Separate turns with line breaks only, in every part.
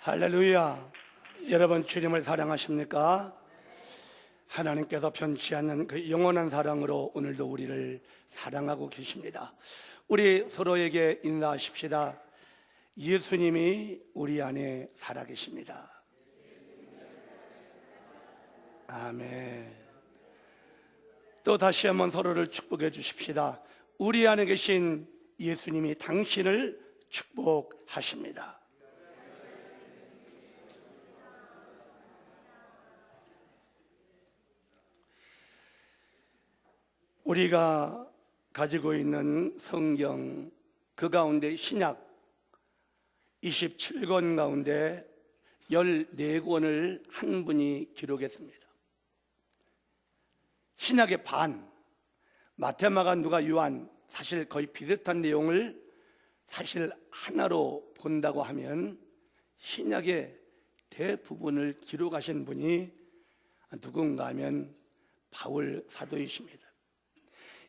할렐루야. 여러분 주님을 사랑하십니까? 하나님께서 변치 않는 그 영원한 사랑으로 오늘도 우리를 사랑하고 계십니다. 우리 서로에게 인사하십시다. 예수님이 우리 안에 살아계십니다. 아멘. 또 다시 한번 서로를 축복해 주십시다. 우리 안에 계신 예수님이 당신을 축복하십니다. 우리가 가지고 있는 성경 그 가운데 신약 27권 가운데 14권을 한 분이 기록했습니다. 신약의 반, 마태, 마가, 누가, 요한, 사실 거의 비슷한 내용을 사실 하나로 본다고 하면 신약의 대부분을 기록하신 분이 누군가 하면 바울 사도이십니다.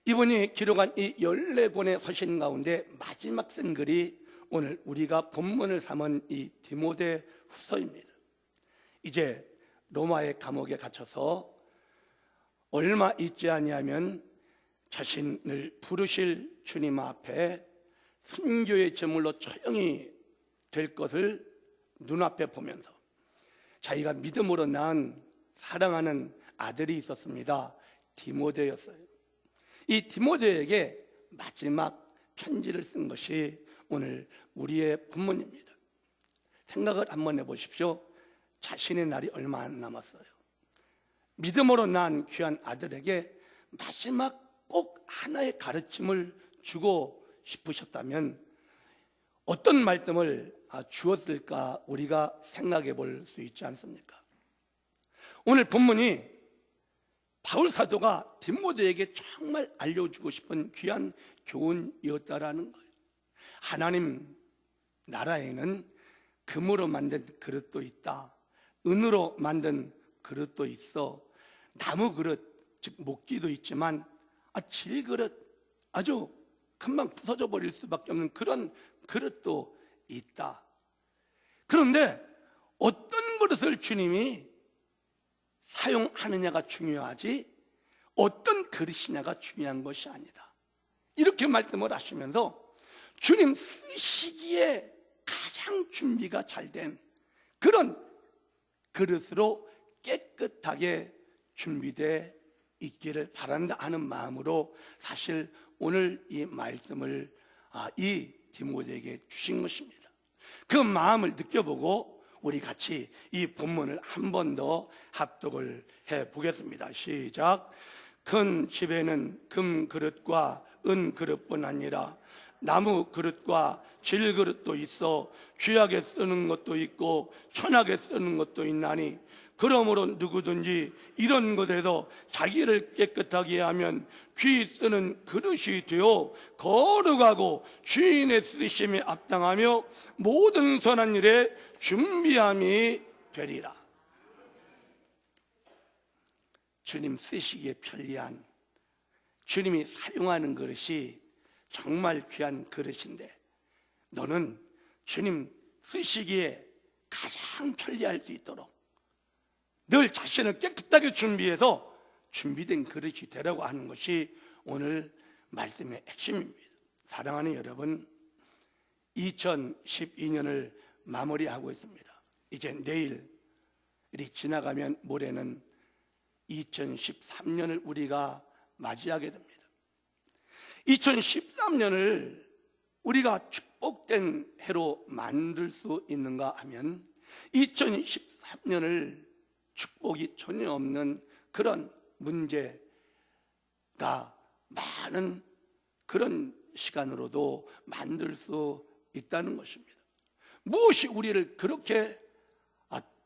이분이 기록한 이 14권의 서신 가운데 마지막 쓴 글이 오늘 우리가 본문을 삼은 이 디모데 후서입니다. 이제 로마의 감옥에 갇혀서 얼마 있지 아니하면 자신을 부르실 주님 앞에 순교의 제물로 처형이 될 것을 눈앞에 보면서 자기가 믿음으로 낳은 사랑하는 아들이 있었습니다. 디모데였어요. 이 디모데에게 마지막 편지를 쓴 것이 오늘 우리의 본문입니다. 생각을 한번 해보십시오. 자신의 날이 얼마 안 남았어요. 믿음으로 낳은 귀한 아들에게 마지막 꼭 하나의 가르침을 주고 싶으셨다면 어떤 말씀을 주었을까 우리가 생각해 볼 수 있지 않습니까? 오늘 본문이 바울 사도가 디모데에게 정말 알려주고 싶은 귀한 교훈이었다라는 거예요. 하나님 나라에는 금으로 만든 그릇도 있다, 은으로 만든 그릇도 있어, 나무 그릇, 즉 목기도 있지만 질그릇, 아주 금방 부서져 버릴 수밖에 없는 그런 그릇도 있다. 그런데 어떤 그릇을 주님이 사용하느냐가 중요하지 어떤 그릇이냐가 중요한 것이 아니다, 이렇게 말씀을 하시면서 주님 쓰시기에 가장 준비가 잘 된 그런 그릇으로 깨끗하게 준비되어 있기를 바란다 하는 마음으로 사실 오늘 이 말씀을 이 디모데에게 주신 것입니다. 그 마음을 느껴보고 우리 같이 이 본문을 한 번 더 합독을 해보겠습니다. 시작. 큰 집에는 금 그릇과 은 그릇뿐 아니라 나무 그릇과 질 그릇도 있어 귀하게 쓰는 것도 있고 천하게 쓰는 것도 있나니 그러므로 누구든지 이런 것에서 자기를 깨끗하게 하면 귀 쓰는 그릇이 되어 거룩하고 주인의 쓰심에 합당하며 모든 선한 일에 준비함이 되리라. 주님 쓰시기에 편리한, 주님이 사용하는 그릇이 정말 귀한 그릇인데 너는 주님 쓰시기에 가장 편리할 수 있도록 늘 자신을 깨끗하게 준비해서 준비된 그릇이 되라고 하는 것이 오늘 말씀의 핵심입니다. 사랑하는 여러분, 2012년을 마무리하고 있습니다. 이제 내일이 지나가면 모레는 2013년을 우리가 맞이하게 됩니다. 2013년을 우리가 축복된 해로 만들 수 있는가 하면 2013년을 축복이 전혀 없는 그런 문제가 많은 그런 시간으로도 만들 수 있다는 것입니다. 무엇이 우리를 그렇게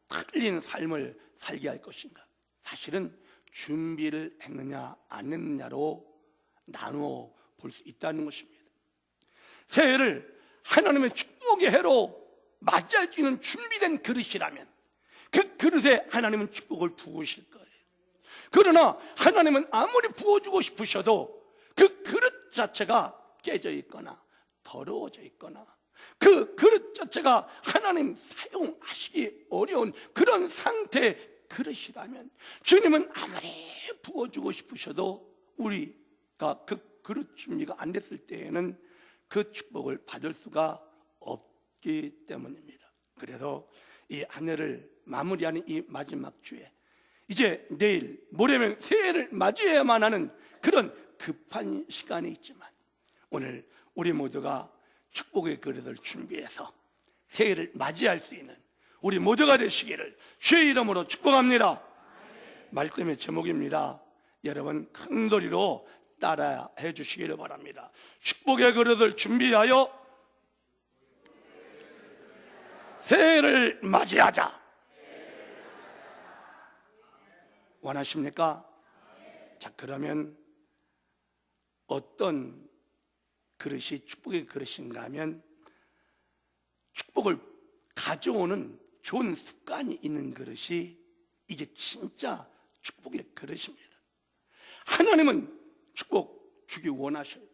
틀린 삶을 살게 할 것인가? 사실은 준비를 했느냐 안 했느냐로 나누어 볼 수 있다는 것입니다. 새해를 하나님의 축복의 해로 맞이할 수 있는 준비된 그릇이라면 그 그릇에 하나님은 축복을 부으실 거예요. 그러나 하나님은 아무리 부어주고 싶으셔도 그 그릇 자체가 깨져 있거나 더러워져 있거나 그 그릇 자체가 하나님 하나님 사용하시기 어려운 그런 상태의 그릇이라면 주님은 아무리 부어주고 싶으셔도 우리가 그 그릇 준비가 안 됐을 때에는 그 축복을 받을 수가 없기 때문입니다. 그래서 이 한 해를 마무리하는 이 마지막 주에 이제 내일 모레면 새해를 맞이해야만 하는 그런 급한 시간이 있지만 오늘 우리 모두가 축복의 그릇을 준비해서 새해를 맞이할 수 있는 우리 모두가 되시기를 주의 이름으로 축복합니다. 말씀의 제목입니다. 여러분 큰 소리로 따라해 주시기를 바랍니다. 축복의 그릇을 준비하여 새해를 맞이하자. 원하십니까? 자, 그러면 어떤 그릇이 축복의 그릇인가 하면 축복을 가져오는 좋은 습관이 있는 그릇이 이게 진짜 축복의 그릇입니다. 하나님은 축복 주기 원하셔요.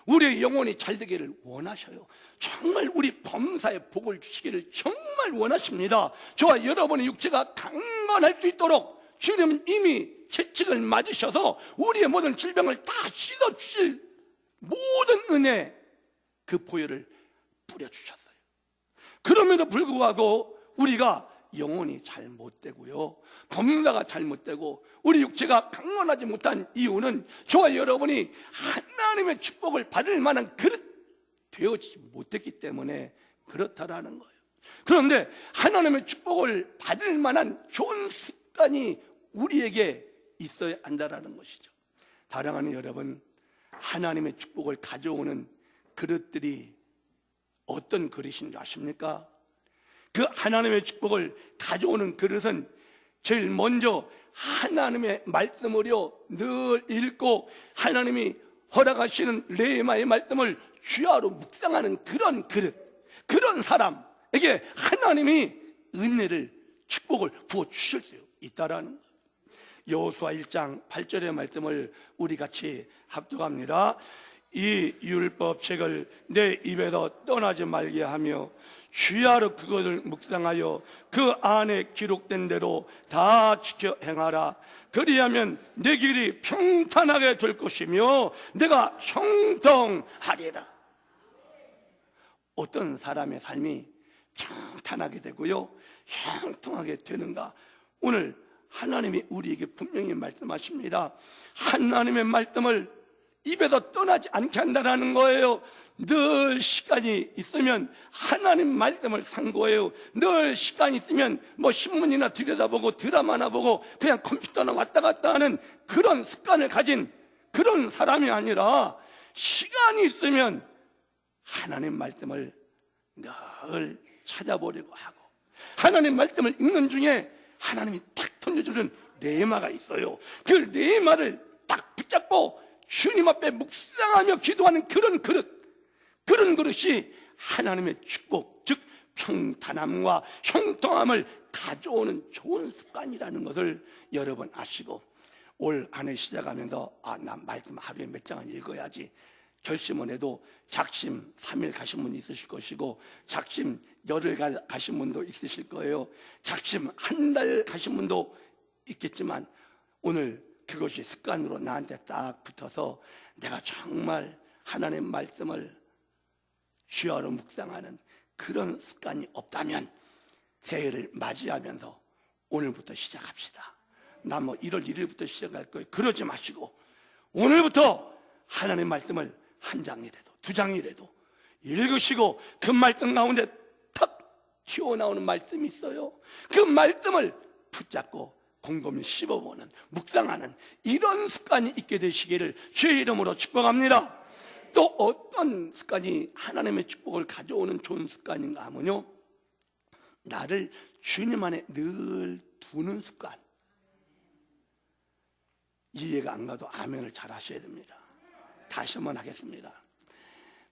우리의 영혼이 잘 되기를 원하셔요. 정말 우리 범사에 복을 주시기를 정말 원하십니다. 저와 여러분의 육체가 강건할 수 있도록 주님은 이미 채찍을 맞으셔서 우리의 모든 질병을 다 씻어주실 모든 은혜 그 보혈을 뿌려주셨어요. 그럼에도 불구하고 우리가 영혼이 잘못되고요, 범사가 잘못되고 우리 육체가 강건하지 못한 이유는 저와 여러분이 하나님의 축복을 받을 만한 그릇 되어지지 못했기 때문에 그렇다라는 거예요. 그런데 하나님의 축복을 받을 만한 좋은 습관이 우리에게 있어야 한다는 것이죠. 사랑하는 여러분, 하나님의 축복을 가져오는 그릇들이 어떤 그릇인 줄 아십니까? 그 하나님의 축복을 가져오는 그릇은 제일 먼저 하나님의 말씀으로 늘 읽고 하나님이 허락하시는 레마의 말씀을 주야로 묵상하는 그런 그릇, 그런 사람에게 하나님이 은혜를, 축복을 부어주실 수 있다라는 거예요. 여호수아 1장 8절의 말씀을 우리 같이 합독합니다. 이 율법책을 내 입에서 떠나지 말게 하며 주야로 그것을 묵상하여 그 안에 기록된 대로 다 지켜 행하라. 그리하면 내 길이 평탄하게 될 것이며 내가 형통하리라. 어떤 사람의 삶이 평탄하게 되고요, 형통하게 되는가? 오늘 하나님이 우리에게 분명히 말씀하십니다. 하나님의 말씀을 입에서 떠나지 않게 한다는 거예요. 늘 시간이 있으면 하나님 말씀을 상고해요. 늘 시간이 있으면 뭐 신문이나 들여다보고 드라마나 보고 그냥 컴퓨터나 왔다 갔다 하는 그런 습관을 가진 그런 사람이 아니라 시간이 있으면 하나님 말씀을 늘 찾아보려고 하고 하나님 말씀을 읽는 중에 하나님이 탁 던져주는 레마가 있어요. 그 레마를 딱 붙잡고 주님 앞에 묵상하며 기도하는 그런 그릇이 하나님의 축복, 즉 평탄함과 형통함을 가져오는 좋은 습관이라는 것을 여러분 아시고 올 한 해 시작하면서 나 말씀 하루에 몇 장을 읽어야지 결심을 해도 작심 3일 가신 분이 있으실 것이고 작심 열흘 가신 분도 있으실 거예요. 작심 한 달 가신 분도 있겠지만 오늘 그것이 습관으로 나한테 딱 붙어서 내가 정말 하나님 말씀을 주야로 묵상하는 그런 습관이 없다면 새해를 맞이하면서 오늘부터 시작합시다. 나 뭐 1월 1일부터 시작할 거예요. 그러지 마시고 오늘부터 하나님 말씀을 한 장이라도 두 장이라도 읽으시고 그 말씀 가운데 탁 튀어나오는 말씀이 있어요. 그 말씀을 붙잡고 곰곰이 씹어보는, 묵상하는 이런 습관이 있게 되시기를 주의 이름으로 축복합니다. 또 어떤 습관이 하나님의 축복을 가져오는 좋은 습관인가 하면요, 나를 주님 안에 늘 두는 습관. 이해가 안 가도 아멘을 잘 하셔야 됩니다. 다시 한번 하겠습니다.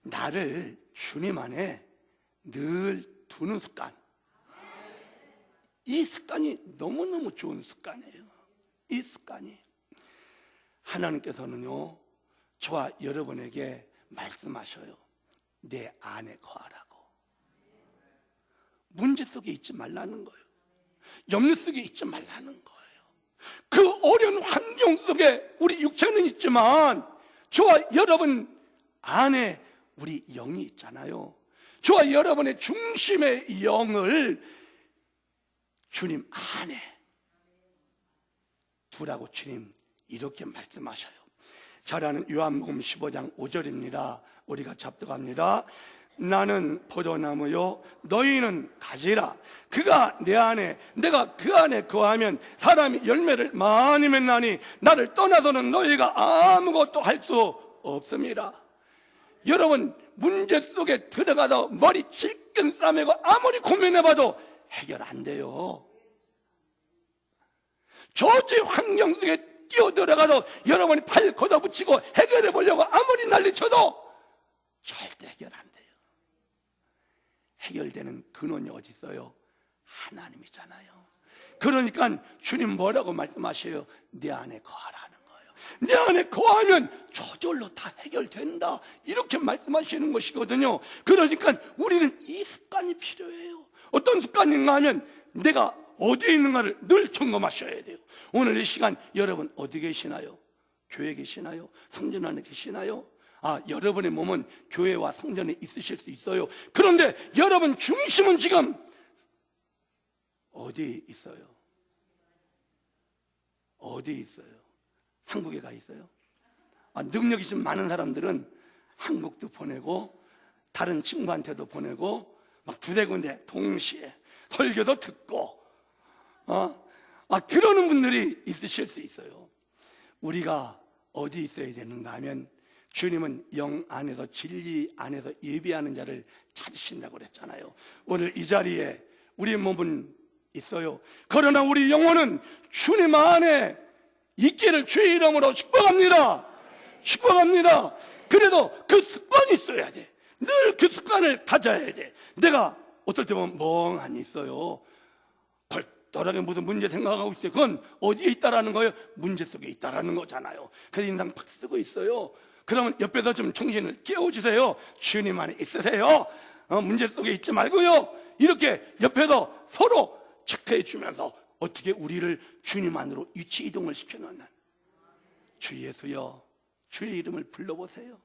나를 주님 안에 늘 두는 습관. 이 습관이 너무너무 좋은 습관이에요. 이 습관이 하나님께서는요 저와 여러분에게 말씀하셔요. 내 안에 거하라고. 문제 속에 있지 말라는 거예요. 염려 속에 있지 말라는 거예요. 그 어려운 환경 속에 우리 육체는 있지만 저와 여러분 안에 우리 영이 있잖아요. 저와 여러분의 중심의 영을 주님 안에 두라고 주님 이렇게 말씀하셔요. 잘 아는 요한복음 15장 5절입니다. 우리가 잡독합니다. 나는 포도나무요 너희는 가지라. 그가 내 안에 내가 그 안에 거하면 사람이 열매를 많이 맺나니 나를 떠나서는 너희가 아무것도 할 수 없습니다. 여러분 문제 속에 들어가서 머리 질끈 싸매고 아무리 고민해봐도 해결 안 돼요. 저지 환경 속에 뛰어들어가서 여러분이 팔 걷어붙이고 해결해 보려고 아무리 난리쳐도 절대 해결 안 돼요. 해결되는 근원이 어디 있어요? 하나님이잖아요. 그러니까 주님 뭐라고 말씀하셔요? 내 안에 거하라는 거예요. 내 안에 거하면 저절로 다 해결된다 이렇게 말씀하시는 것이거든요. 그러니까 우리는 이 습관이 필요해요. 어떤 습관인가 하면 내가 어디에 있는가를 늘 점검하셔야 돼요. 오늘 이 시간 여러분 어디 계시나요? 교회 계시나요? 성전 안에 계시나요? 여러분의 몸은 교회와 성전에 있으실 수 있어요. 그런데 여러분 중심은 지금 어디에 있어요? 어디에 있어요? 한국에 가 있어요? 능력 있으면 많은 사람들은 한국도 보내고 다른 친구한테도 보내고 막 두세 군데 동시에 설교도 듣고 그러는 분들이 있으실 수 있어요. 우리가 어디 있어야 되는가 하면 주님은 영 안에서 진리 안에서 예비하는 자를 찾으신다고 그랬잖아요. 오늘 이 자리에 우리 몸은 있어요. 그러나 우리 영혼은 주님 안에 있기를 주의 이름으로 축복합니다. 축복합니다. 그래도 그 습관이 있어야 돼. 늘 그 습관을 가져야 돼. 내가 어떨 때 보면 멍하니 있어요. 벌떡하게 무슨 문제 생각하고 있어요. 그건 어디에 있다라는 거예요? 문제 속에 있다라는 거잖아요. 그래서 인상 팍 쓰고 있어요. 그러면 옆에서 좀 정신을 깨워주세요. 주님 안에 있으세요. 문제 속에 있지 말고요. 이렇게 옆에서 서로 체크해 주면서 어떻게 우리를 주님 안으로 위치 이동을 시켜놓는 주 예수여 주의 이름을 불러보세요.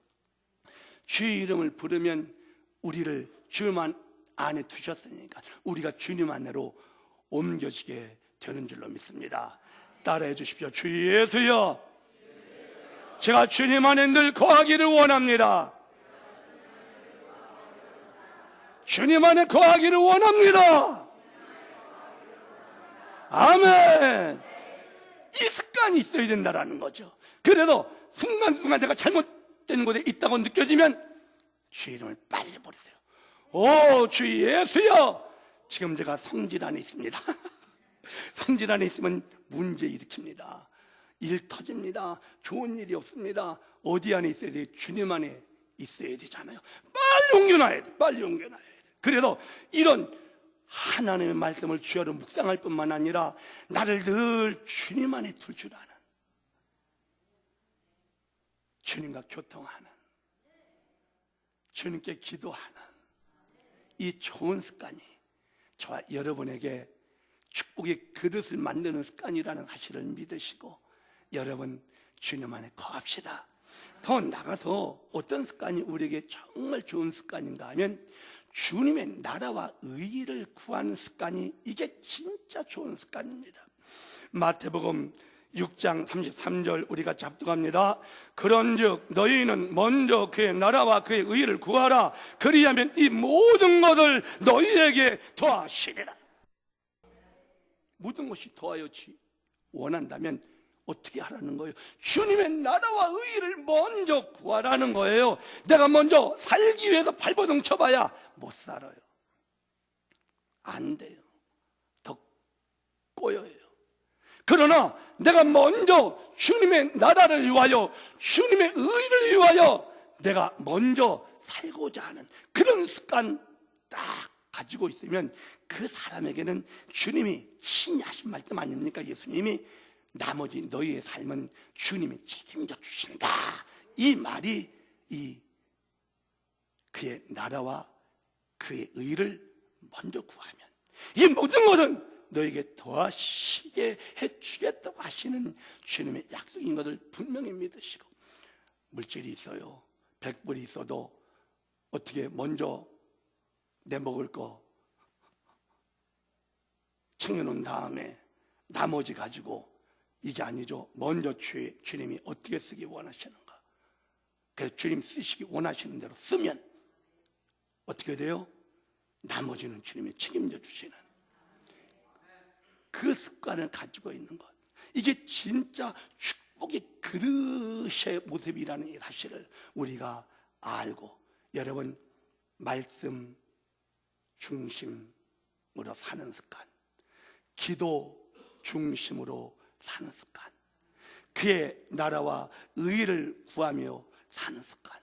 주의 이름을 부르면 우리를 주님 안에 두셨으니까 우리가 주님 안으로 옮겨지게 되는 줄로 믿습니다. 따라해 주십시오. 주 예수여 제가 주님 안에 늘 거하기를 원합니다. 주님 안에 거하기를 원합니다. 아멘. 이 습관이 있어야 된다는 거죠. 그래도 순간순간 내가 잘못된 곳에 있다고 느껴지면 주의 이름을 빨리 부르세요. 오, 주 예수여 지금 제가 성질 안에 있습니다. 성질 안에 있으면 문제 일으킵니다. 일 터집니다. 좋은 일이 없습니다. 어디 안에 있어야 돼? 주님 안에 있어야 되잖아요. 빨리 옮겨놔야 돼. 빨리 옮겨놔야 돼. 그래도 이런 하나님의 말씀을 주야로 묵상할 뿐만 아니라 나를 늘 주님 안에 둘 줄 아는, 주님과 교통하는, 주님께 기도하는 이 좋은 습관이 저와 여러분에게 축복의 그릇을 만드는 습관이라는 사실을 믿으시고 여러분 주님 안에 거합시다. 더 나가서 어떤 습관이 우리에게 정말 좋은 습관인가 하면 주님의 나라와 의의를 구하는 습관이 이게 진짜 좋은 습관입니다. 마태복음 6장 33절 우리가 잡독합니다. 그런즉 너희는 먼저 그의 나라와 그의 의의를 구하라. 그리하면 이 모든 것을 너희에게 더하시리라. 모든 것이 더하여지 원한다면 어떻게 하라는 거예요? 주님의 나라와 의의를 먼저 구하라는 거예요. 내가 먼저 살기 위해서 발버둥 쳐봐야 못 살아요. 안 돼요. 더 꼬여요. 그러나 내가 먼저 주님의 나라를 위하여 주님의 의의를 위하여 내가 먼저 살고자 하는 그런 습관 딱 가지고 있으면 그 사람에게는 주님이 친히 하신 말씀 아닙니까? 예수님이 나머지 너희의 삶은 주님이 책임져 주신다. 이 말이 그의 나라와 그의 의를 먼저 구하면 이 모든 것은 너에게 더하시게 해주겠다고 하시는 주님의 약속인 것을 분명히 믿으시고, 물질이 있어요. 100불이 있어도 어떻게 먼저 내 먹을 거 챙겨놓은 다음에 나머지 가지고, 이게 아니죠. 먼저 주님이 어떻게 쓰기 원하시는가. 그래서 주님 쓰시기 원하시는 대로 쓰면 어떻게 돼요? 나머지는 주님이 책임져 주시는 그 습관을 가지고 있는 것, 이게 진짜 축복의 그릇의 모습이라는 이 사실을 우리가 알고, 여러분, 말씀 중심으로 사는 습관, 기도 중심으로 사는 습관, 그의 나라와 의를 구하며 사는 습관,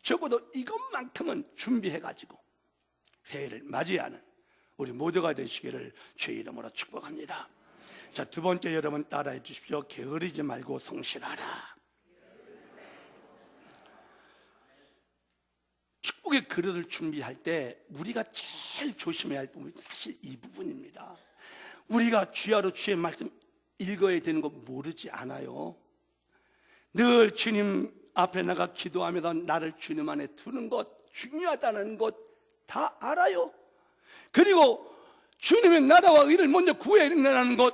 적어도 이것만큼은 준비해가지고 새해를 맞이하는 우리 모두가 되시기를 주의 이름으로 축복합니다. 자, 두 번째, 여러분 따라해 주십시오. 게으르지 말고 성실하라. 축복의 그릇을 준비할 때 우리가 제일 조심해야 할 부분이 사실 이 부분입니다. 우리가 주야로 주의 말씀 읽어야 되는 거 모르지 않아요? 늘 주님 앞에 나가 기도하면서 나를 주님 안에 두는 것, 중요하다는 것 다 알아요. 그리고 주님의 나라와 의를 먼저 구해야 된다는 것,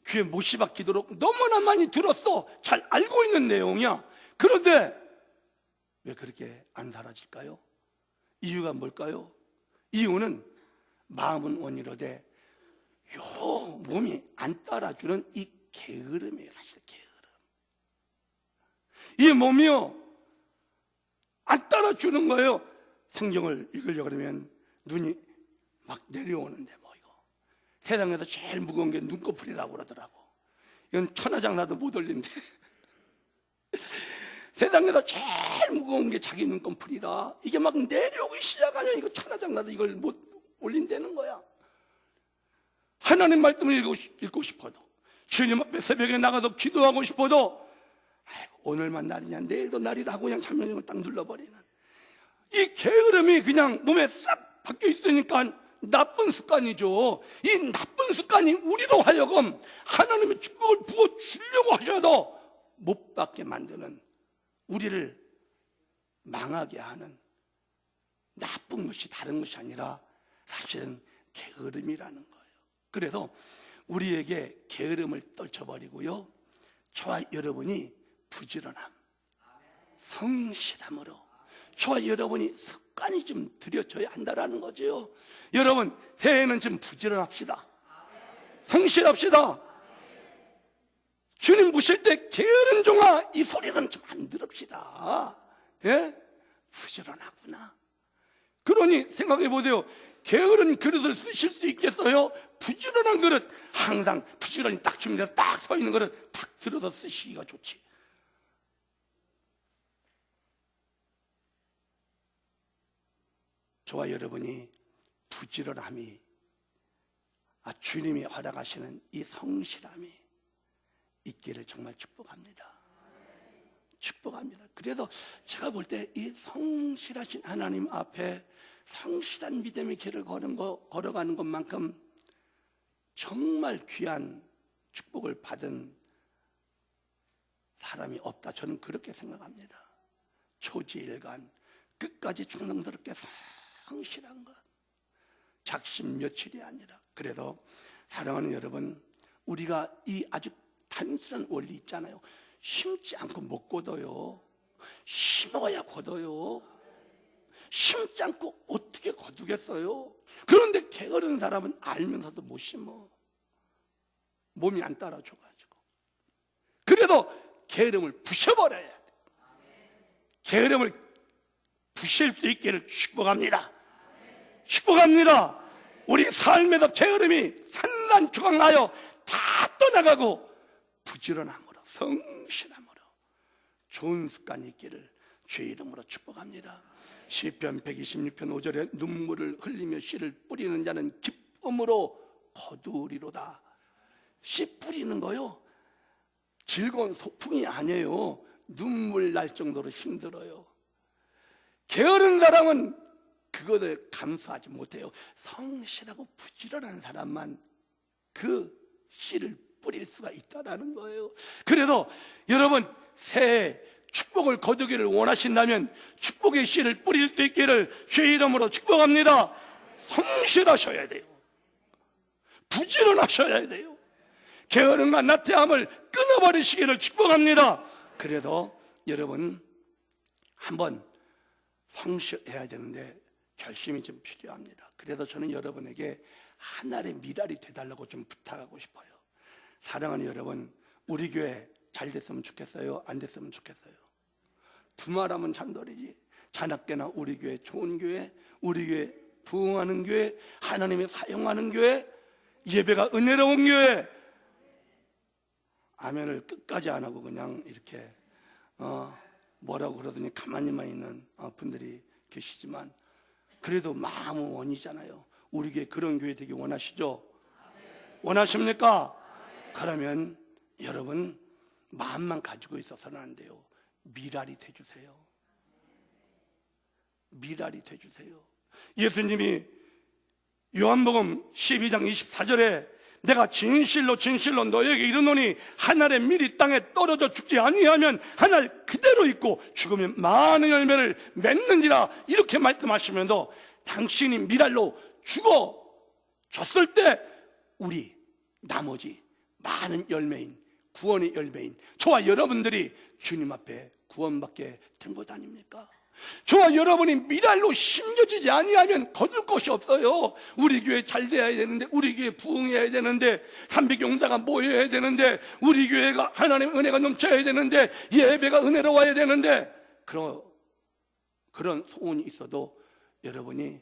귀에 못이 박히도록 너무나 많이 들었어. 잘 알고 있는 내용이야. 그런데 왜 그렇게 안 달아질까요? 이유가 뭘까요? 이유는 마음은 원이로되 요 몸이 안 따라주는 이 게으름이에요. 사실 게으름. 이 몸이요 안 따라주는 거예요. 성경을 읽으려고 그러면 눈이 막 내려오는데, 뭐 이거 세상에서 제일 무거운 게 눈꺼풀이라고 그러더라고. 이건 천하장사도 못 올린대. 세상에서 제일 무거운 게 자기 눈꺼풀이라 이게 막 내려오기 시작하냐. 이거 천하장사도 이걸 못 올린다는 거야. 하나님 말씀을 읽고 싶어도, 주님 앞에 새벽에 나가서 기도하고 싶어도, 아이고, 오늘만 날이냐, 내일도 날이다 하고 그냥 참여정을 딱 눌러버리는 이 게으름이 그냥 몸에 싹 박혀 있으니까 나쁜 습관이죠. 이 나쁜 습관이 우리로 하여금 하나님의 축복을 부어주려고 하셔도 못 받게 만드는, 우리를 망하게 하는 나쁜 것이 다른 것이 아니라 사실은 게으름이라는 거예요. 그래서 우리에게 게으름을 떨쳐버리고요, 저와 여러분이 부지런함, 성실함으로 저와 여러분이 습관이 좀 들여져야 한다는 거죠. 여러분, 새해에는 좀 부지런합시다. 성실합시다. 주님 보실 때 게으른 종아 이 소리는 좀 안 들읍시다. 예? 부지런하구나. 그러니 생각해 보세요. 게으른 그릇을 쓰실 수 있겠어요? 부지런한 그릇, 항상 부지런히 딱 준비해서 딱 서 있는 그릇 딱 들어서 쓰시기가 좋지. 저와 여러분이 부지런함이, 주님이 허락하시는 이 성실함이 있기를 정말 축복합니다. 축복합니다. 그래서 제가 볼 때 이 성실하신 하나님 앞에 성실한 믿음의 길을 걸어가는 것만큼 정말 귀한 축복을 받은 사람이 없다. 저는 그렇게 생각합니다. 초지일관 끝까지 충성스럽게 성실한 것, 작심 며칠이 아니라. 그래도 사랑하는 여러분, 우리가 이 아주 단순한 원리 있잖아요. 심지 않고 못 거둬요. 심어야 거둬요. 심지 않고 어떻게 거두겠어요? 그런데 게으른 사람은 알면서도 못 심어. 몸이 안 따라줘가지고. 그래도 게으름을 부셔버려야 돼. 게으름을 부실 수 있기를 축복합니다. 축복합니다. 우리 삶에서 게으름이 산산조각나요 다 떠나가고 부지런함으로, 성실함으로 좋은 습관이 있기를 주의 이름으로 축복합니다. 시편 126편 5절에 눈물을 흘리며 씨를 뿌리는 자는 기쁨으로 거두리로다. 씨 뿌리는 거요, 즐거운 소풍이 아니에요. 눈물 날 정도로 힘들어요. 게으른 사람은 그것을 감수하지 못해요. 성실하고 부지런한 사람만 그 씨를 뿌릴 수가 있다는 거예요. 그래서 여러분, 새해 축복을 거두기를 원하신다면 축복의 씨를 뿌릴 수 있기를 주의 이름으로 축복합니다. 성실하셔야 돼요. 부지런하셔야 돼요. 게으름과 나태함을 끊어버리시기를 축복합니다. 그래도 여러분, 한번 성실해야 되는데 결심이 좀 필요합니다. 그래서 저는 여러분에게 하나의 미랄이 되달라고 좀 부탁하고 싶어요. 사랑하는 여러분, 우리 교회 잘 됐으면 좋겠어요? 안 됐으면 좋겠어요? 두말하면 잔소리지. 자나깨나 우리 교회 좋은 교회, 우리 교회 부흥하는 교회, 하나님의 사용하는 교회, 예배가 은혜로운 교회. 아멘을 끝까지 안 하고 그냥 이렇게 뭐라고 그러더니 가만히만 있는 분들이 계시지만, 그래도 마음은 원이잖아요. 우리 교회 그런 교회 되기 원하시죠? 원하십니까? 그러면 여러분, 마음만 가지고 있어서는 안 돼요. 미랄이 돼주세요. 미랄이 돼주세요. 예수님이 요한복음 12장 24절에 내가 진실로 진실로 너에게 이르노니 한 알의 밀이 땅에 떨어져 죽지 아니하면 한 알 그대로 있고 죽으면 많은 열매를 맺는지라, 이렇게 말씀하시면서 당신이 미랄로 죽어졌을 때 우리 나머지 많은 열매인, 구원의 열매인 저와 여러분들이 주님 앞에 구원받게 된 것 아닙니까? 저와 여러분이 미랄로 심겨지지 아니하면 거둘 것이 없어요. 우리 교회 잘 돼야 되는데, 우리 교회 부흥해야 되는데, 삼백용사가 모여야 되는데, 우리 교회가 하나님의 은혜가 넘쳐야 되는데, 예배가 은혜로워야 되는데, 그런 소원이 있어도 여러분이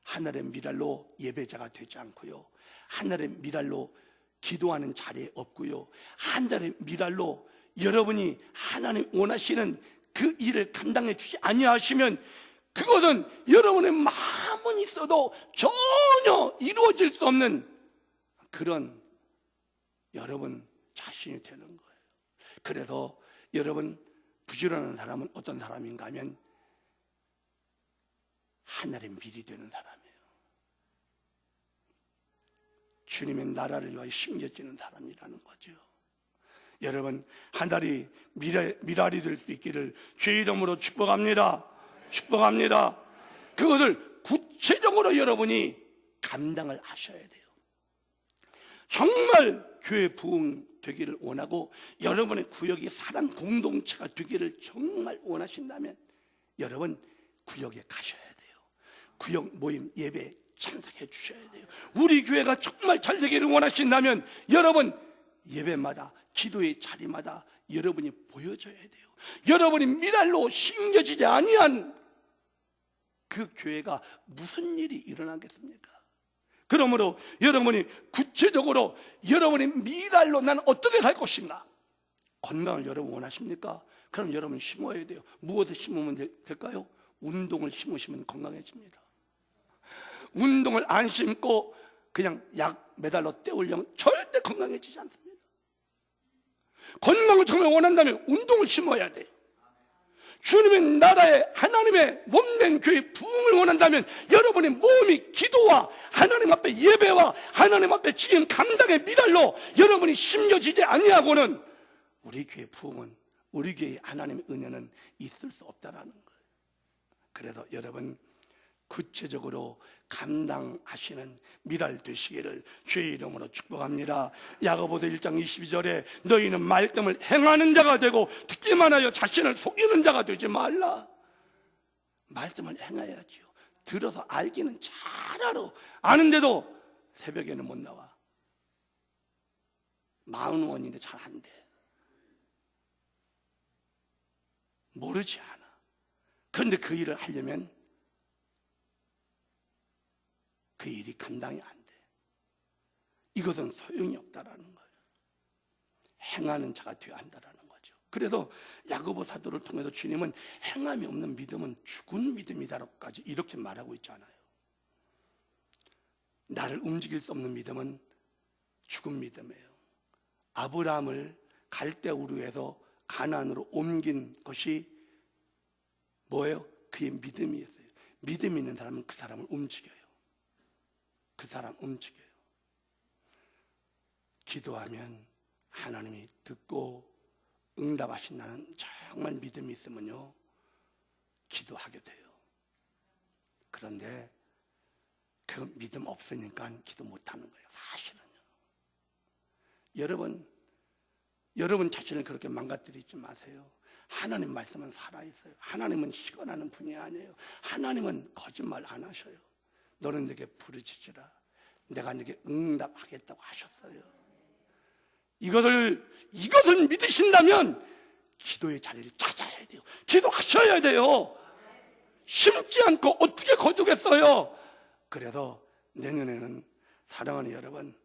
하늘의 미랄로 예배자가 되지 않고요, 하늘의 미랄로 기도하는 자리에 없고요, 하늘의 미랄로 여러분이 하나님 원하시는 그 일을 감당해 주지 아니하시면 그것은 여러분의 마음은 있어도 전혀 이루어질 수 없는 그런 여러분 자신이 되는 거예요. 그래서 여러분, 부지런한 사람은 어떤 사람인가 하면 하늘의 밀이 되는 사람이에요. 주님의 나라를 위하여 심겨지는 사람이라는 거죠. 여러분, 한 달이 미랄이 될 수 있기를 주의 이름으로 축복합니다. 축복합니다. 그것을 구체적으로 여러분이 감당을 하셔야 돼요. 정말 교회 부흥 되기를 원하고 여러분의 구역이 사랑 공동체가 되기를 정말 원하신다면 여러분, 구역에 가셔야 돼요. 구역 모임 예배 참석해 주셔야 돼요. 우리 교회가 정말 잘 되기를 원하신다면 여러분, 예배마다 기도의 자리마다 여러분이 보여줘야 돼요. 여러분이 미랄로 심겨지지 아니한 그 교회가 무슨 일이 일어나겠습니까? 그러므로 여러분이 구체적으로 여러분이 미랄로 난 어떻게 살 것인가? 건강을 여러분 원하십니까? 그럼 여러분 심어야 돼요. 무엇을 심으면 될까요? 운동을 심으시면 건강해집니다. 운동을 안 심고 그냥 약 매달러 때우려면 절대 건강해지지 않습니다. 건강을 정말 원한다면 운동을 심어야 돼요. 주님의 나라에 하나님의 몸된 교회 부흥을 원한다면 여러분의 몸이 기도와 하나님 앞에 예배와 하나님 앞에 지금 감당의 미랄로 여러분이 심겨지지 아니하고는 우리 교회 부흥은, 우리 교회의 하나님의 은혜는 있을 수 없다라는 거예요. 그래서 여러분, 구체적으로 감당하시는 미랄 되시기를 주의 이름으로 축복합니다. 야고보서 1장 22절에 너희는 말씀을 행하는 자가 되고 듣기만 하여 자신을 속이는 자가 되지 말라. 말씀을 행해야지요. 들어서 알기는 잘 알아. 아는데도 새벽에는 못 나와. 40원인데 잘 안 돼. 모르지 않아. 그런데 그 일을 하려면 그 일이 감당이 안 돼. 이것은 소용이 없다라는 거예요. 행하는 자가 되어야 한다라는 거죠. 그래서 야고보 사도를 통해서 주님은 행함이 없는 믿음은 죽은 믿음이다라고까지 이렇게 말하고 있잖아요. 나를 움직일 수 없는 믿음은 죽은 믿음이에요. 아브라함을 갈대우르에서 가나안으로 옮긴 것이 뭐예요? 그의 믿음이었어요. 믿음 있는 사람은 그 사람을 움직여요. 그 사람 움직여요. 기도하면 하나님이 듣고 응답하신다는 정말 믿음이 있으면요, 기도하게 돼요. 그런데 그 믿음 없으니까 기도 못하는 거예요. 사실은요. 여러분 자신을 그렇게 망가뜨리지 마세요. 하나님 말씀은 살아있어요. 하나님은 시건하는 분이 아니에요. 하나님은 거짓말 안 하셔요. 너는 내게 부르짖으라. 내가 내게 응답하겠다고 하셨어요. 이것을 믿으신다면 기도의 자리를 찾아야 돼요. 기도하셔야 돼요. 심지 않고 어떻게 거두겠어요? 그래서 내년에는 사랑하는 여러분,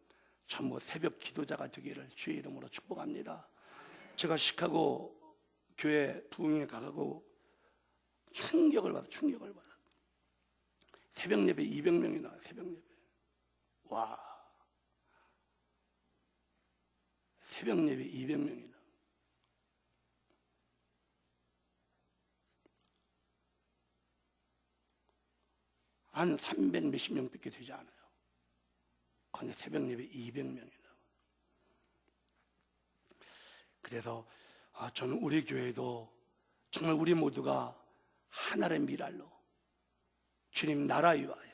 전부 새벽 기도자가 되기를 주의 이름으로 축복합니다. 제가 시카고 교회 부흥회 가고 충격을 받아. 새벽 예배 200명이 나와요. 새벽 예배. 와. 새벽 예배 200명이 나와요. 한 300 몇십 명밖에 되지 않아요. 근데 새벽 예배 200명이 나와요. 그래서 저는 우리 교회도 정말 우리 모두가 하나의 미랄로 주님 나라 위하여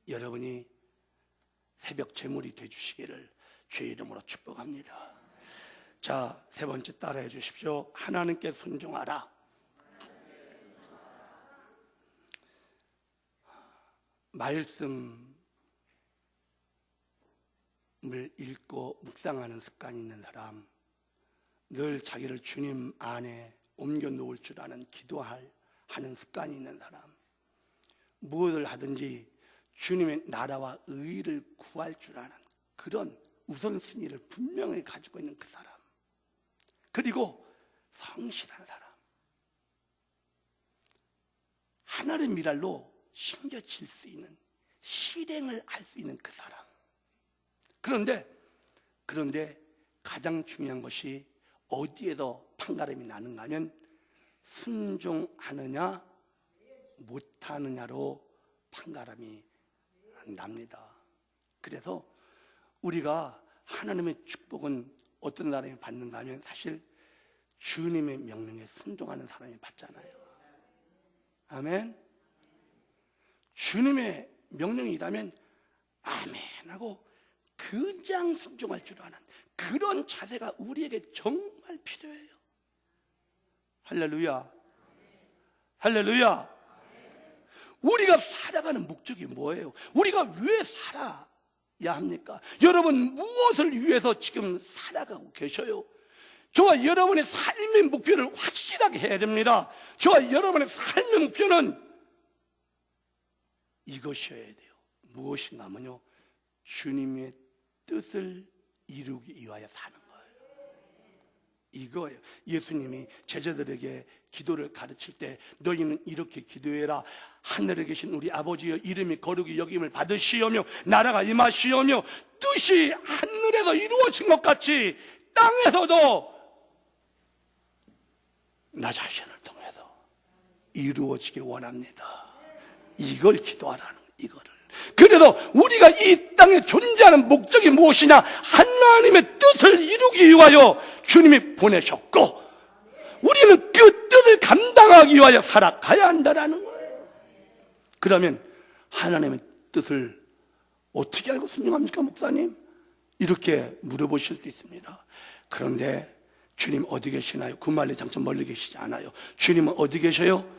여러분이 새벽 제물이 되주시기를 주의 이름으로 축복합니다. 자, 세 번째 따라해 주십시오. 하나님께 순종하라. 말씀을 읽고 묵상하는 습관이 있는 사람, 늘 자기를 주님 안에 옮겨 놓을 줄 아는 하는 습관이 있는 사람, 무엇을 하든지 주님의 나라와 의를 구할 줄 아는 그런 우선순위를 분명히 가지고 있는 그 사람, 그리고 성실한 사람, 하나의 미랄로 심겨질 수 있는, 실행을 할 수 있는 그 사람. 그런데 가장 중요한 것이 어디에서 판가름이 나는가 하면 순종하느냐 못하느냐로 판가름이 납니다. 그래서 우리가 하나님의 축복은 어떤 사람이 받는가 하면 사실 주님의 명령에 순종하는 사람이 받잖아요. 아멘. 주님의 명령이라면 아멘 하고 그냥 순종할 줄 아는 그런 자세가 우리에게 정말 필요해요. 할렐루야. 할렐루야. 우리가 살아가는 목적이 뭐예요? 우리가 왜 살아야 합니까? 여러분 무엇을 위해서 지금 살아가고 계셔요? 저와 여러분의 삶의 목표를 확실하게 해야 됩니다. 저와 여러분의 삶의 목표는 이것이어야 돼요. 무엇인가 하면요, 주님의 뜻을 이루기 위하여 사는 거예요. 이거예요. 예수님이 제자들에게 기도를 가르칠 때 너희는 이렇게 기도해라. 하늘에 계신 우리 아버지여, 이름이 거룩히 여김을 받으시오며 나라가 임하시오며 뜻이 하늘에서 이루어진 것 같이 땅에서도 나 자신을 통해서 이루어지기 원합니다. 이걸 기도하라는 거예요. 이거를. 그래서 우리가 이 땅에 존재하는 목적이 무엇이냐? 하나님의 뜻을 이루기 위하여 주님이 보내셨고 우리는 그 뜻을 감당하기 위하여 살아가야 한다는 거예요. 그러면 하나님의 뜻을 어떻게 알고 순종합니까, 목사님? 이렇게 물어보실 수 있습니다. 그런데 주님 어디 계시나요? 구말리 장천 멀리 계시지 않아요. 주님은 어디 계셔요?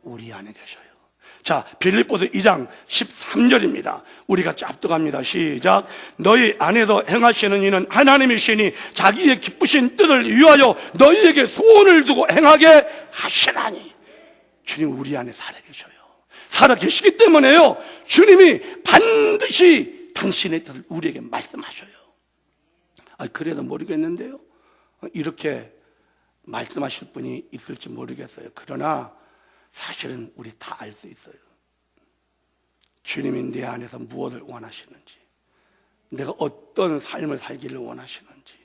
우리 안에 계셔요. 자, 빌립보서 2장 13절입니다. 우리 같이 압도합니다. 시작. 너희 안에서 행하시는 이는 하나님이시니 자기의 기쁘신 뜻을 위하여 너희에게 소원을 두고 행하게 하시나니. 주님 우리 안에 살아 계셔요. 살아 계시기 때문에요, 주님이 반드시 당신의 뜻을 우리에게 말씀하셔요. 그래도 모르겠는데요, 이렇게 말씀하실 분이 있을지 모르겠어요. 그러나 사실은 우리 다 알 수 있어요. 주님이 내 안에서 무엇을 원하시는지, 내가 어떤 삶을 살기를 원하시는지.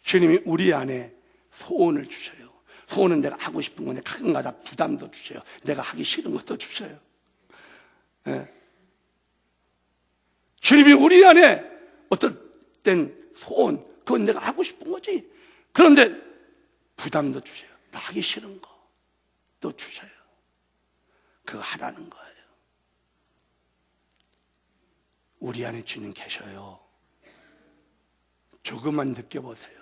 주님이 우리 안에 소원을 주셔요. 소원은 내가 하고 싶은 건데 가끔가다 부담도 주세요. 내가 하기 싫은 것도 주세요. 예. 주님이 우리 안에 어떤 땐 소원, 그건 내가 하고 싶은 거지. 그런데 부담도 주세요. 나 하기 싫은 거 또 주세요. 그거 하라는 거예요. 우리 안에 주님 계셔요. 조금만 느껴보세요.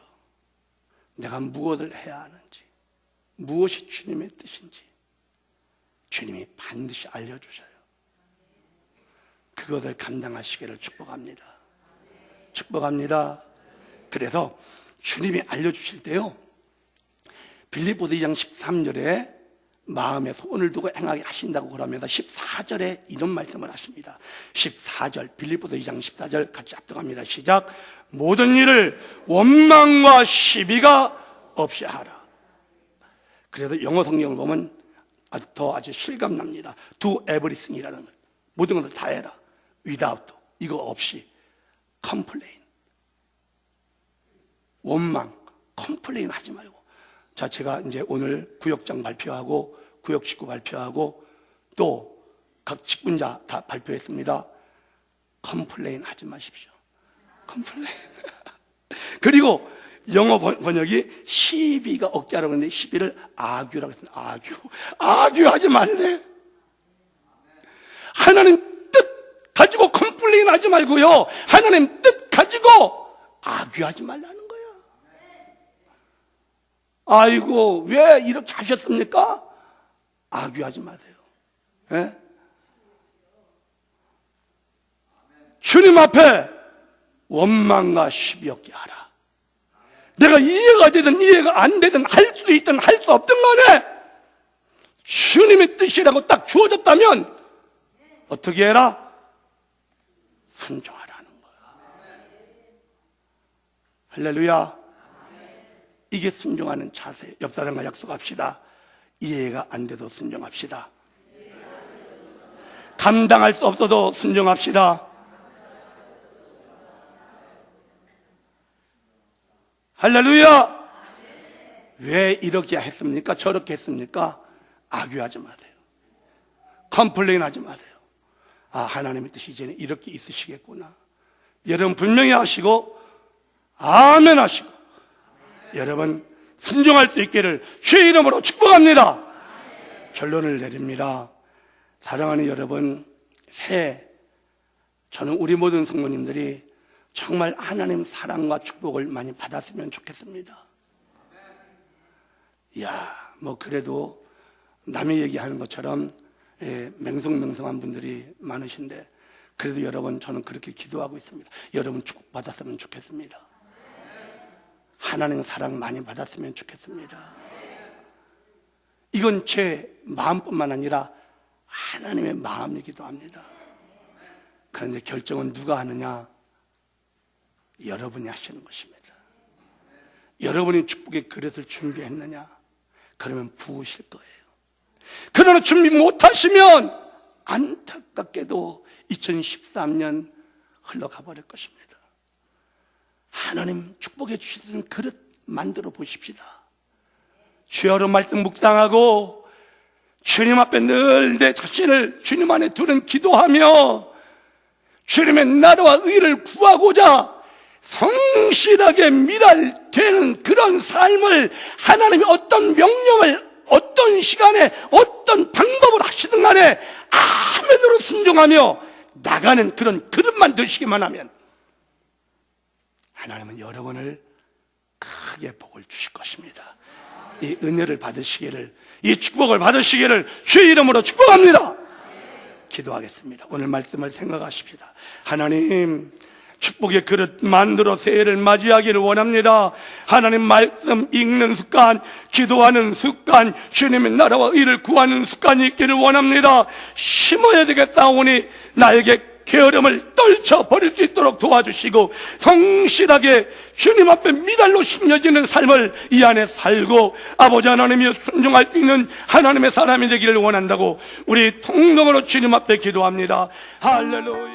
내가 무엇을 해야 하는지, 무엇이 주님의 뜻인지 주님이 반드시 알려주셔요. 그것을 감당하시기를 축복합니다. 축복합니다. 그래서 주님이 알려주실 때요, 빌립보서 2장 13절에 마음에 소원을 두고 행하게 하신다고 그러면서 14절에 이런 말씀을 하십니다. 14절, 빌립보서 2장 14절 같이 합독합니다. 시작. 모든 일을 원망과 시비가 없이 하라. 그래서 영어 성경을 보면 아주 실감납니다. Do everything이라는 걸. 모든 것을 다 해라. Without, 이거 없이. Complain, 원망, complain 하지 말고. 자, 제가 이제 오늘 구역장 발표하고 구역 식구 발표하고 또 각 직분자 다 발표했습니다. complain 하지 마십시오. complain. 그리고 영어 번역이 시비가 억자라고 했는데 시비를 argu라고 했습니다. argue 하지 말래. 하나님 뜻 가지고 complain 하지 말고요, 하나님 뜻 가지고 argue 하지 말라는 거야. 아이고, 왜 이렇게 하셨습니까? argu하지 마세요. 예? 주님 앞에 원망과 시비 없게 하라. 내가 이해가 되든 이해가 안 되든 할 수 있든 할 수 없든 간에 주님의 뜻이라고 딱 주어졌다면 어떻게 해라? 순종하라는 거야. 할렐루야. 이게 순종하는 자세. 옆 사람과 약속합시다. 이해가 안 돼도 순종합시다. 감당할 수 없어도 순종합시다. 할렐루야. 왜 이렇게 했습니까? 저렇게 했습니까? 악유하지 마세요. 컴플레인 하지 마세요. 아, 하나님의 뜻이 이제는 이렇게 있으시겠구나. 여러분 분명히 하시고 아멘 하시고 여러분 순종할 수 있기를 주의 이름으로 축복합니다. 결론을 내립니다. 사랑하는 여러분, 저는 우리 모든 성도님들이 정말 하나님 사랑과 축복을 많이 받았으면 좋겠습니다. 이야, 뭐 그래도 남의 얘기하는 것처럼 맹성맹성한 분들이 많으신데, 그래도 여러분 저는 그렇게 기도하고 있습니다. 여러분 축복받았으면 좋겠습니다. 하나님의 사랑 많이 받았으면 좋겠습니다. 이건 제 마음뿐만 아니라 하나님의 마음이기도 합니다. 그런데 결정은 누가 하느냐? 여러분이 하시는 것입니다. 여러분이 축복의 그릇을 준비했느냐? 그러면 부으실 거예요. 그러나 준비 못하시면 안타깝게도 2013년 흘러가 버릴 것입니다. 하나님 축복해 주시는 그릇 만들어 보십시다. 주여로 말씀 묵상하고 주님 앞에 늘 내 자신을 주님 안에 두는 기도하며 주님의 나라와 의를 구하고자 성실하게 밀어되는 그런 삶을, 하나님이 어떤 명령을 어떤 시간에 어떤 방법을 하시든 간에 아멘으로 순종하며 나가는 그런 그릇만 되시기만 하면 하나님은 여러분을 크게 복을 주실 것입니다. 이 은혜를 받으시기를, 이 축복을 받으시기를 주의 이름으로 축복합니다. 기도하겠습니다. 오늘 말씀을 생각하십시다. 하나님, 축복의 그릇 만들어 새해를 맞이하기를 원합니다. 하나님 말씀 읽는 습관, 기도하는 습관, 주님의 나라와 의를 구하는 습관이 있기를 원합니다. 심어야 되겠사오니 나에게 게으름을 떨쳐버릴 수 있도록 도와주시고 성실하게 주님 앞에 미달로 심려지는 삶을 이 안에 살고 아버지 하나님이 순종할 수 있는 하나님의 사람이 되기를 원한다고 우리 통성으로 주님 앞에 기도합니다. 할렐루야.